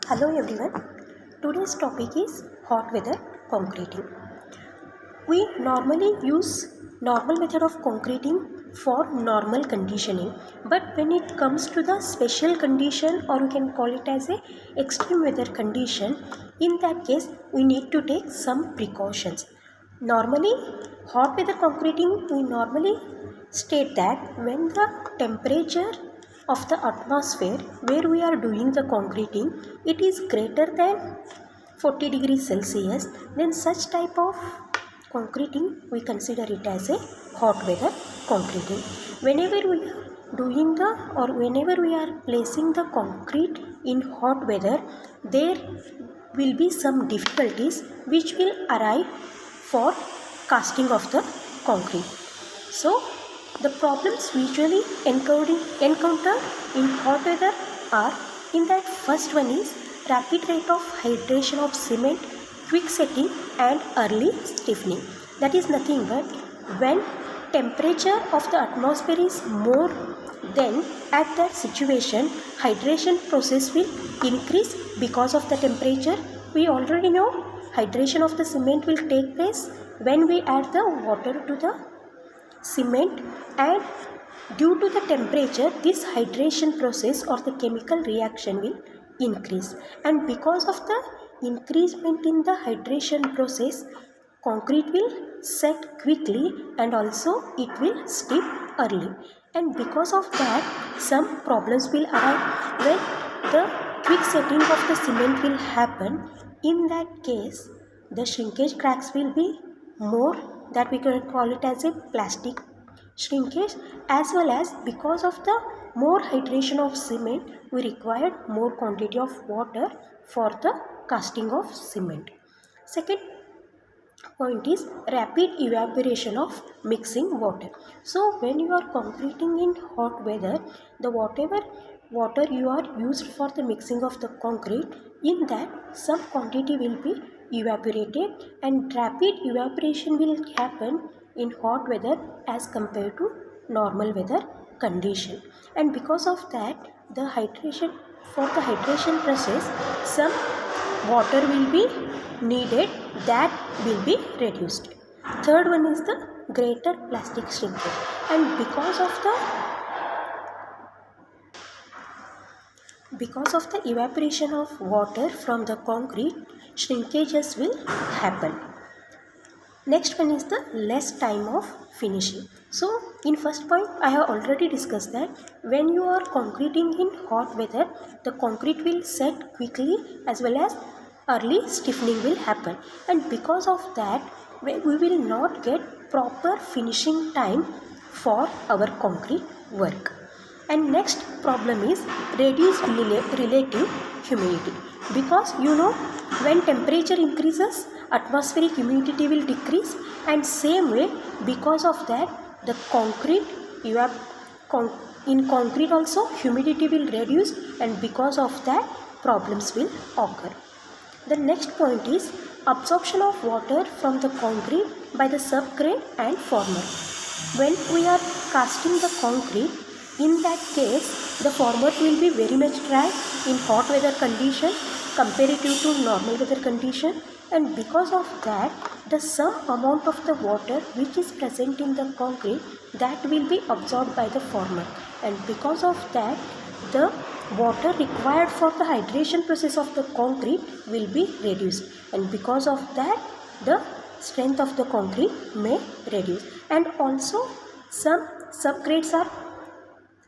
Hello everyone. Today's topic is hot weather concreting. We normally use normal method of concreting for normal conditioning, but when it comes to the special condition, or we can call it as a extreme weather condition, in that case we need to take some precautions. Normally, hot weather concreting, we normally state that when the temperature of the atmosphere where we are doing the concreting, it is greater than 40 degrees Celsius, then such type of concreting we consider it as a hot weather concreting. Whenever we are doing the, or whenever we are placing the concrete in hot weather, there will be some difficulties which will arise for casting of the concrete. So the problems usually encountered in hot weather are, in that first one is rapid rate of hydration of cement, quick setting and early stiffening. That is nothing but when temperature of the atmosphere is more, then at that situation hydration process will increase because of the temperature. We already know hydration of the cement will take place when we add the water to the cement, and due to the temperature this hydration process or the chemical reaction will increase, and because of the increasement in the hydration process, concrete will set quickly and also it will stiff early, and because of that some problems will arise when the quick setting of the cement will happen. In that case the shrinkage cracks will be more, that we can call it as a plastic shrinkage, as well as because of the more hydration of cement we required more quantity of water for the casting of cement. Second point is rapid evaporation of mixing water. So when you are concreting in hot weather, the whatever water you are used for the mixing of the concrete, in that some quantity will be evaporated, and rapid evaporation will happen in hot weather as compared to normal weather condition, and because of that the hydration, for the hydration process some water will be needed, that will be reduced. Third one is the greater plastic shrinkage, and because of the evaporation of water from the concrete, shrinkages will happen. Next one is the less time of finishing. So in first point I have already discussed that when you are concreting in hot weather, the concrete will set quickly as well as early stiffening will happen, and because of that we will not get proper finishing time for our concrete work. And next problem is reduced relative humidity, because when temperature increases atmospheric humidity will decrease, and same way because of that the concrete in concrete also humidity will reduce, and because of that problems will occur. The next point is absorption of water from the concrete by the subgrade and former. When we are casting the concrete, in that case the former will be very much dry in hot weather condition comparative to normal weather condition, and because of that the some amount of the water which is present in the concrete, that will be absorbed by the former, and because of that the water required for the hydration process of the concrete will be reduced, and because of that the strength of the concrete may reduce. And also some subgrades are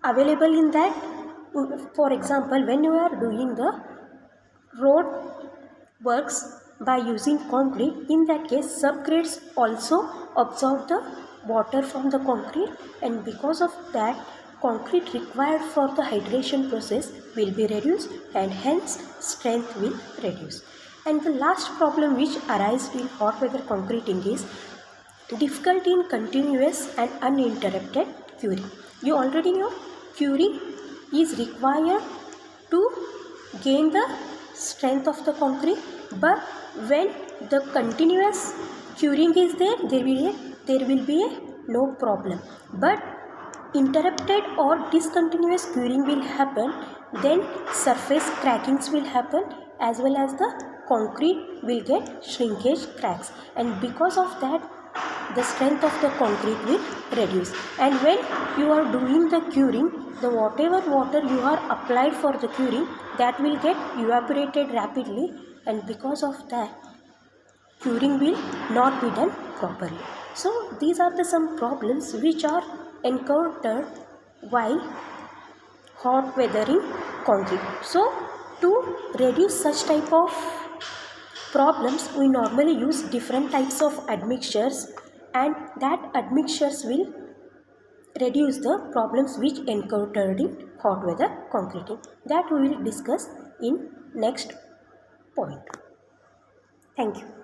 available in that. For example, when you are doing the road works by using concrete, in that case subgrades also absorb the water from the concrete, and because of that concrete required for the hydration process will be reduced, and hence strength will reduce. And the last problem which arises in hot weather concreting is difficulty in continuous and uninterrupted curing. You already know curing is required to gain the strength of the concrete, but when the continuous curing is there, there will be no problem. But interrupted or discontinuous curing will happen, then surface crackings will happen, as well as the concrete will get shrinkage cracks, and because of that the strength of the concrete will reduce. And when you are doing the curing, the whatever water you are applied for the curing, that will get evaporated rapidly, and because of that curing will not be done properly. So these are the some problems which are encountered while hot weathering concrete. So to reduce such type of problems, we normally use different types of admixtures, and that admixtures will reduce the problems which encountered in hot weather concreting. That we will discuss in next point. Thank you.